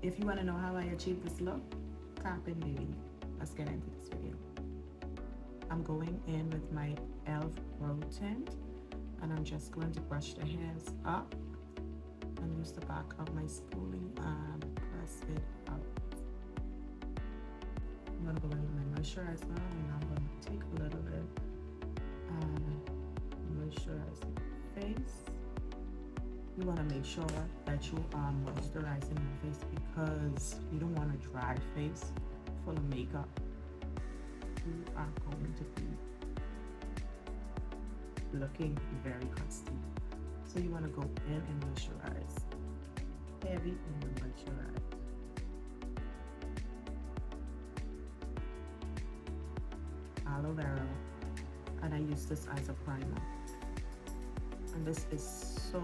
If you want to know how I achieved this look, tap in, baby. Let's get into this video. I'm going in with my e.l.f. Pro Tint, and I'm just going to brush the hairs up and use the back of my spoolie and press it out. I'm going to go in with my moisturizer, and I'm going to take a little bit and moisturize your face. You want to make sure that you are moisturizing your face because you don't want a dry face full of makeup. You are going to be looking very crusty. So you want to go in and moisturize. Heavy in the moisturize. Aloe vera. And I use this as a primer. And this is so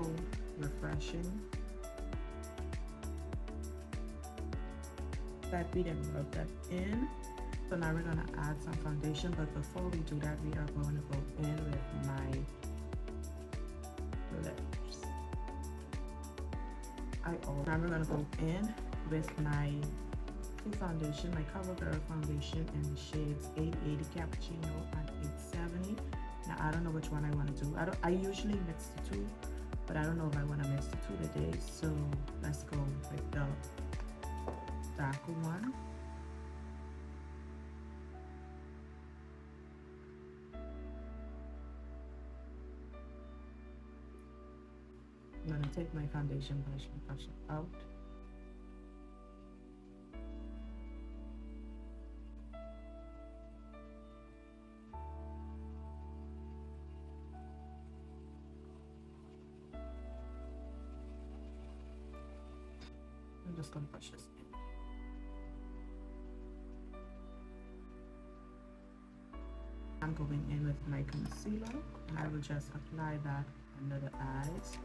refreshing that we didn't rub that in. So now we're going to add some foundation, but before we do that, we are going to go in with my lips. Now we're going to go in with my foundation, my CoverGirl foundation in the shades 880 Cappuccino and 870. Now I don't know which one I want to do. I usually mix the two, but I don't know if I want to mix the two today. So let's go with the darker one. I'm going to take my foundation brush and brush it out. I'm just going to brush this in. I'm going in with my concealer, and I will just apply that under the eyes.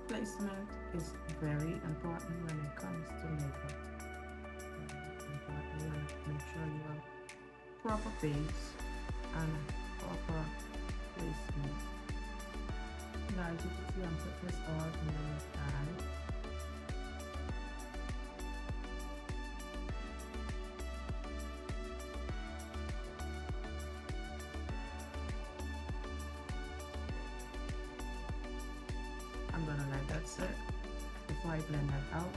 Placement is very important when it comes to makeup. You want to make sure you have proper base and proper placement. Now as you can see, I'm putting this all in the eye. I'm gonna let that sit before I blend that out.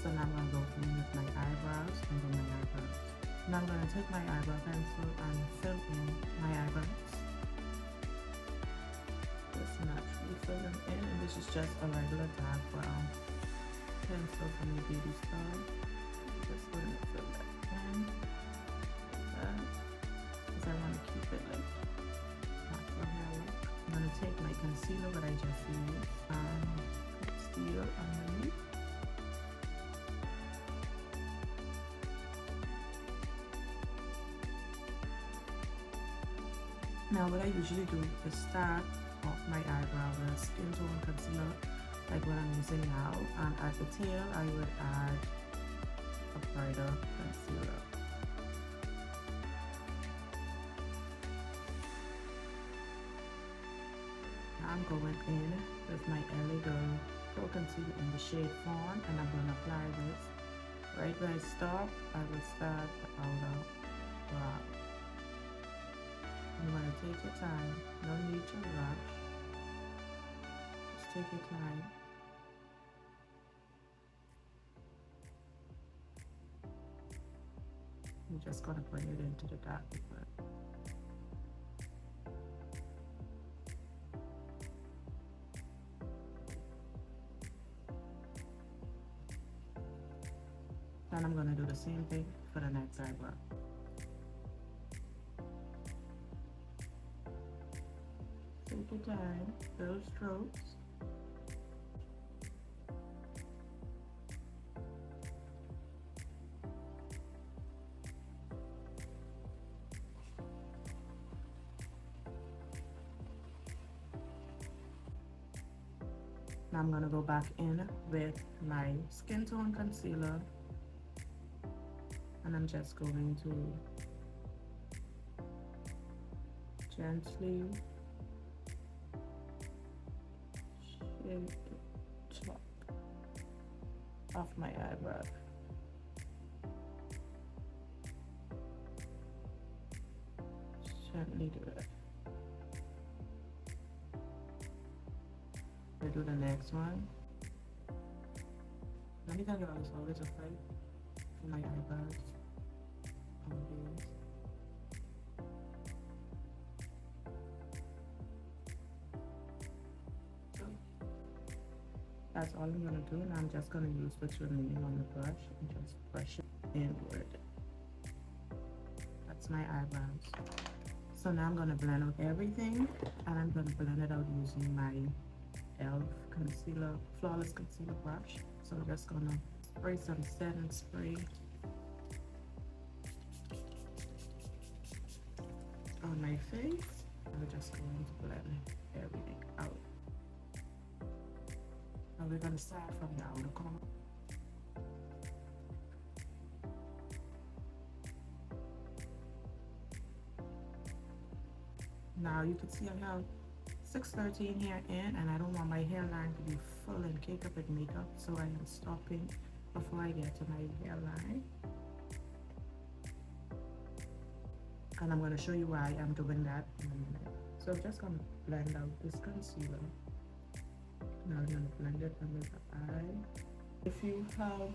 So now I'm gonna go in with my eyebrows and do my eyebrows. Now I'm gonna take my eyebrow pencil and fill in my eyebrows. Just naturally fill them in, and this is just a regular dark brown pencil from the Beauty Star. Just going to fill that in like that, because I want to keep it like natural hair look. I'm gonna take my concealer that I just used and conceal underneath. Now what I usually do is start off my eyebrow with a skin tone concealer like what I'm using now, and at the tail I would add a brighter concealer. Now I'm going in with my LA Girl Pro Concealer in the shade Fawn, and I'm going to apply this. Right where I stop, I will start the outer brow. You want to take your time, no need to rush, just take your time. I'm just going to bring it into the dark part. And I'm going to do the same thing for the next eyebrow. Take your time, little strokes. Now I'm going to go back in with my skin tone concealer, and I'm just going to gently shape the top of my eyebrow. Gently do it. I do the next one. Let me tell you, I was always afraid for my eyebrows. Always. So that's all I'm gonna do, and I'm just gonna use what's remaining on the brush and just brush it inward. That's my eyebrows. So now I'm gonna blend out everything, and I'm gonna blend it out using my e.l.f. concealer, flawless concealer brush. So I'm just gonna spray some setting spray on my face. I'm just going to blend everything out. Now we're gonna start from the outer corner. Now you can see I have 6:13 here in, and I don't want my hairline to be full and caked up with makeup, so I am stopping before I get to my hairline. And I'm going to show you why I'm doing that in a minute. So I'm just going to blend out this concealer. Now I'm going to blend it under the eye. If you have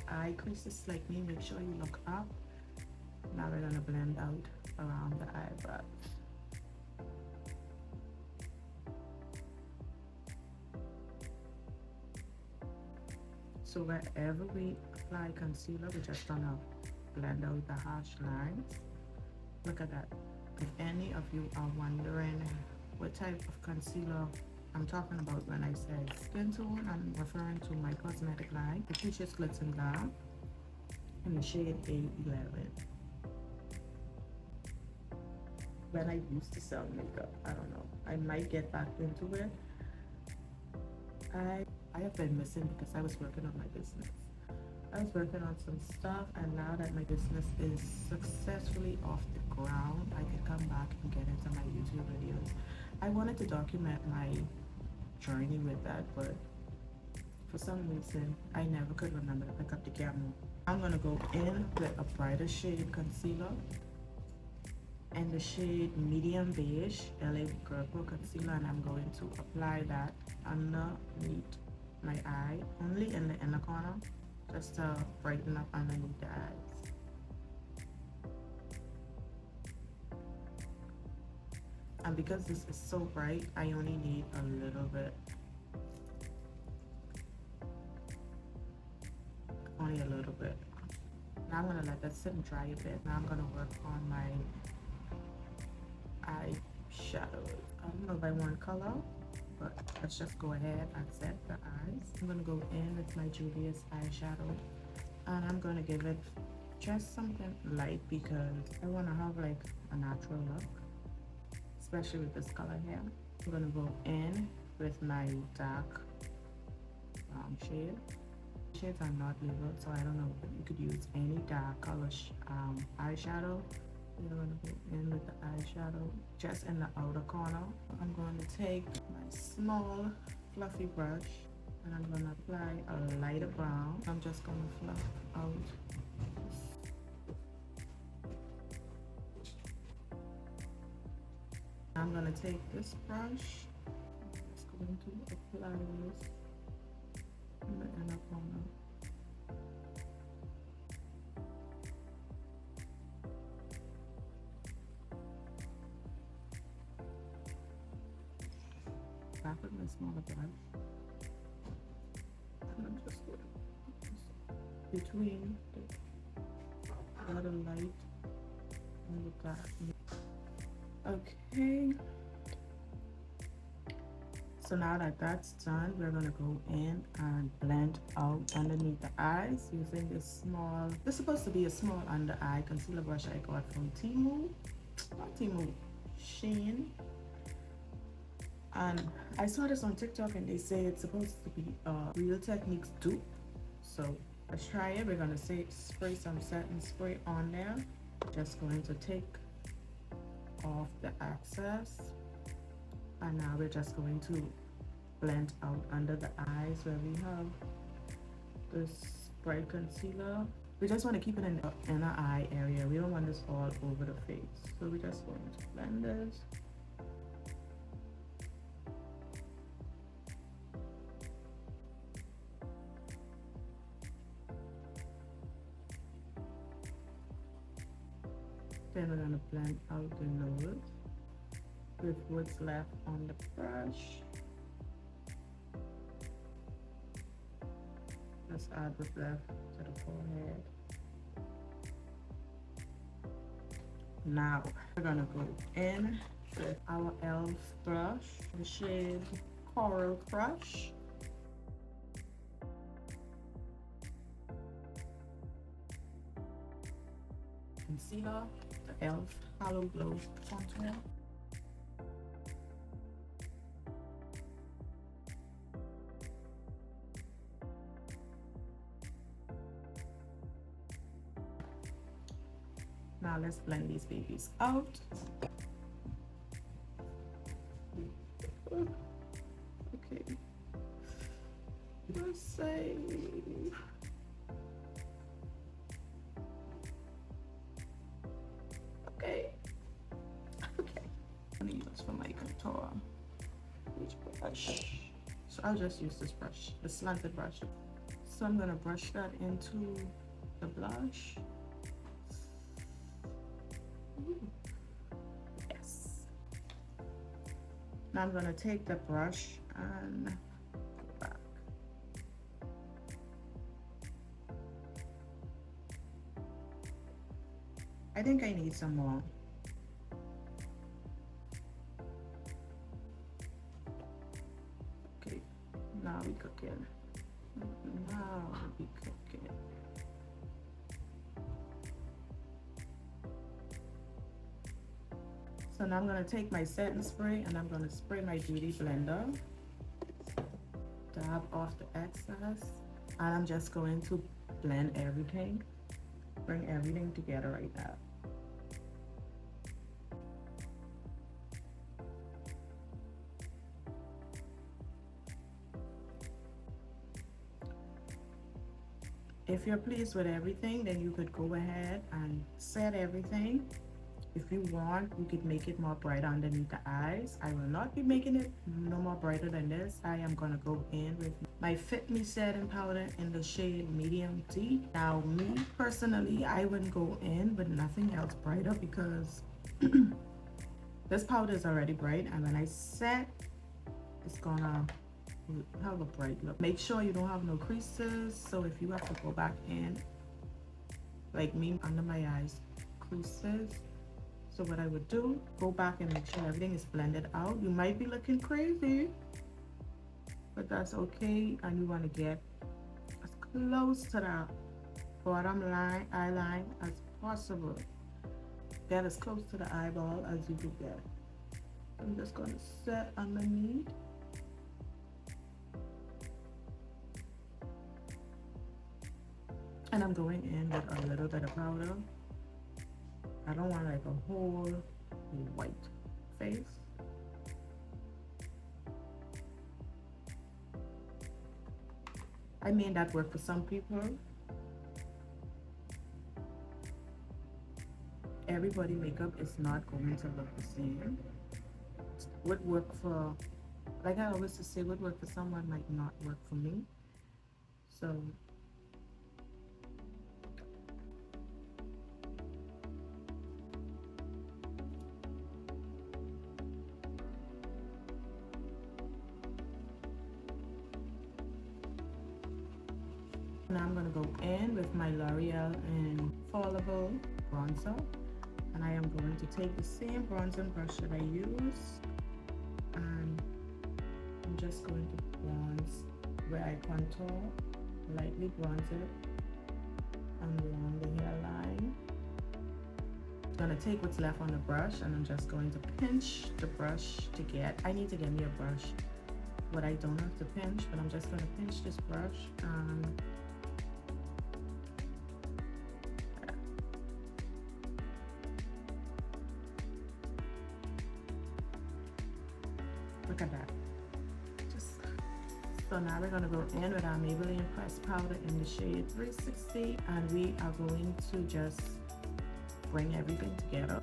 eye creases like me, make sure you look up. Now we're going to blend out around the eyebrows. So wherever we apply concealer, we're just gonna blend out the harsh lines. Look at that. If any of you are wondering what type of concealer I'm talking about when I say skin tone, I'm referring to my cosmetic line, the Peaches Glitz and Glam in the shade A11. When I used to sell makeup, I don't know, I might get back into it. I have been missing because I was working on my business. I was working on some stuff, and now that my business is successfully off the ground, I can come back and get into my YouTube videos. I wanted to document my journey with that, but for some reason, I never could remember to pick up the camera. I'm gonna go in with a brighter shade concealer and the shade medium beige LA Girl Pro concealer, and I'm going to apply that underneath my eye, only in the inner corner, just to brighten up underneath the eyes. And because this is so bright, I only need a little bit. Only a little bit. Now I'm gonna let that sit and dry a bit. Now I'm gonna work on my eyeshadows. I don't know if I want color, but let's just go ahead and set the eyes. I'm gonna go in with my Juvia's eyeshadow, and I'm gonna give it just something light because I wanna have like a natural look, especially with this color here. I'm gonna go in with my dark brown shade. Shades are not labeled, so I don't know, but you could use any dark color eyeshadow. I'm going to go in with the eyeshadow just in the outer corner. I'm going to take my small fluffy brush, and I'm going to apply a lighter brown. I'm just going to fluff out. I'm going to take this brush. I'm just going to apply this in the inner corner. Back with my smaller brush, and I'm just going between the other light and the dark. Okay, so now that that's done, we're gonna go in and blend out underneath the eyes using this small, this is supposed to be a small under eye concealer brush I got from Temu, not Temu, Shein. And I saw this on TikTok, and they say it's supposed to be a Real Techniques dupe. So let's try it. We're gonna spray some setting spray on there. Just going to take off the excess. And now we're just going to blend out under the eyes where we have this bright concealer. We just want to keep it in the inner eye area. We don't want this all over the face. So we're just going to blend this. Then we're going to blend out the nose with what's left on the brush. Let's add what's left to the forehead. Now we're going to go in with our e.l.f. brush, the shade Coral Crush. Concealer, the e.l.f. Halo Glow Contour. Now let's blend these babies out. Okay. Let's say. Okay. Okay. I'm gonna use for my contour. Which brush? So I'll just use this brush, the slanted brush. So I'm gonna brush that into the blush. Yes. Now I'm gonna take the brush and go back. I think I need some more. Okay, now we cooking. Now we cooking. So now I'm going to take my setting spray and I'm going to spray my beauty blender, dab off the excess, and I'm just going to blend everything, bring everything together right now. If you're pleased with everything, then you could go ahead and set everything. If you want, you could make it more bright underneath the eyes. I will not be making it no more brighter than this. I am gonna go in with my Fit Me setting powder in the shade Medium T. Now, me personally, I wouldn't go in with nothing else brighter because this powder is already bright, and when I set, it's gonna have a bright look. Make sure you don't have no creases. So if you have to go back in, like me, under my eyes, creases. So what I would do, go back and make sure everything is blended out. You might be looking crazy, but that's okay. And you want to get as close to that bottom line, eye line as possible. Get as close to the eyeball as you can get. I'm just going to set underneath. And I'm going in with a little bit of powder. I don't want like a whole white face. I mean, that worked for some people. Everybody makeup is not going to look the same. What work for, like I always say, what work for someone might not work for me. So now I'm going to go in with my L'Oreal Infallible bronzer, and I am going to take the same bronzing brush that I use, and I'm just going to bronze where I contour, lightly bronze it along the hairline. I'm going to take what's left on the brush and I'm just going to pinch the brush to get, I need to get me a brush what I don't have to pinch, but I'm just going to pinch this brush and Look at that. Just so now we're gonna go in with our Maybelline pressed powder in the shade 360, and we are going to just bring everything together.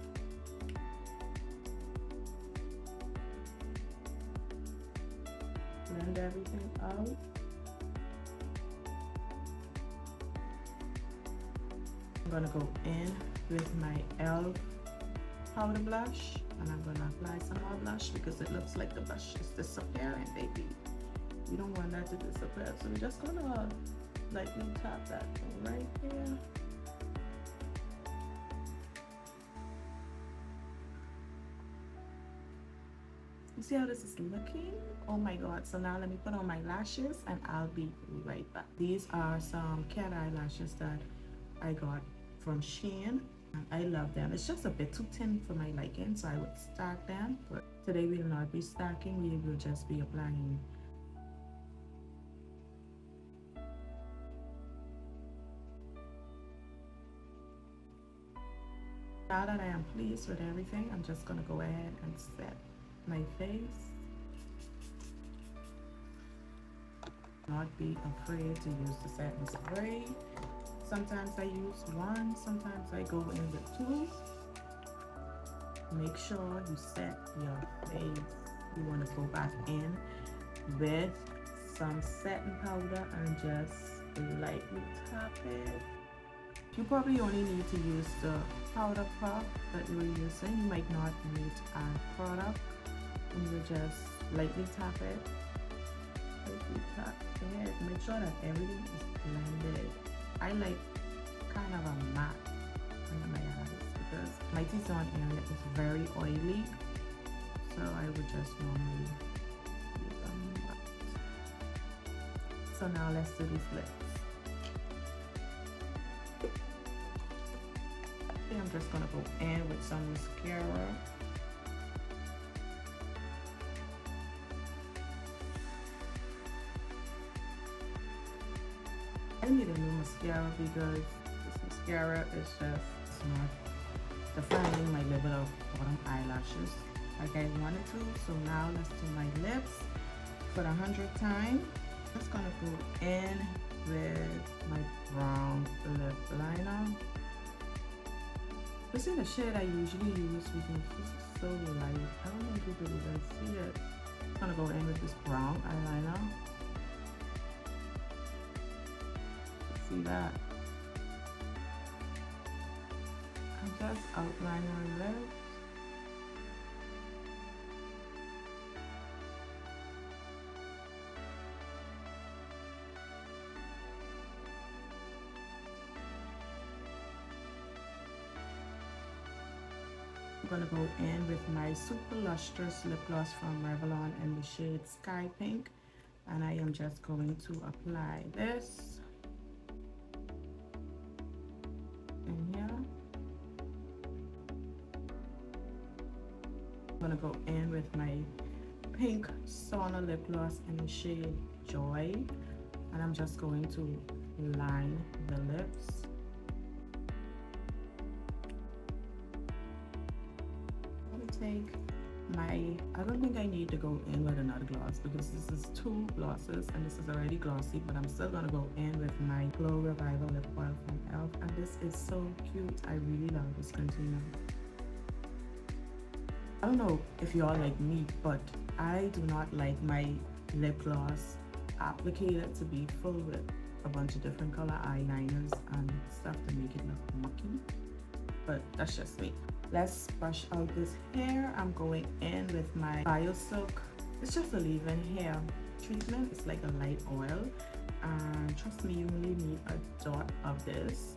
Blend everything out. I'm gonna go in with my e.l.f. powder blush, and I'm gonna apply some more blush because it looks like the blush is disappearing, baby. We don't want that to disappear, so we're just gonna lightly tap that right here. You see how this is looking? Oh my god. So now let me put on my lashes and I'll be right back. These are some cat eyelashes that I got from Shein. I love them. It's just a bit too thin for my liking, so I would stack them. But today we will not be stacking, we will just be applying. Now that I am pleased with everything, I'm just gonna go ahead and set my face. Not be afraid to use the setting spray. Sometimes I use one, sometimes I go in with two. Make sure you set your face. You want to go back in with some setting powder and just lightly tap it. You probably only need to use the powder puff that you were using. You might not need to add product. And you just lightly tap it. Lightly tap it. Make sure that everything is blended. I like kind of a matte under my eyes because my T-zone area is very oily, so I would just normally use a matte. So now let's do these lips. Okay, I'm just gonna go in with some mascara. I need a new mascara because this mascara is just not defining my level of bottom eyelashes like I wanted to. So now let's do my lips for the 100th time. I'm just gonna go in with my brown lip liner. This is the shade I usually use because this is so light. I don't know if you can even see it. I'm gonna go in with this brown eyeliner. See that? I'm just outlining my lips. I'm gonna go in with my super lustrous lip gloss from Revlon in the shade Sky Pink, and I am just going to apply this. I'm gonna go in with my pink sauna lip gloss in the shade Joy, and I'm just going to line the lips. I'm gonna take I don't think I need to go in with another gloss because this is two glosses and this is already glossy, but I'm still gonna go in with my Glow Revival lip oil from e.l.f. and this is so cute. I really love this container. I don't know if y'all like me, but I do not like my lip gloss applicator to be full with a bunch of different color eyeliners and stuff to make it look mucky, but that's just me. Let's brush out this hair. I'm going in with my BioSilk. It's just a leave-in hair treatment. It's like a light oil, and trust me, you only need a dot of this.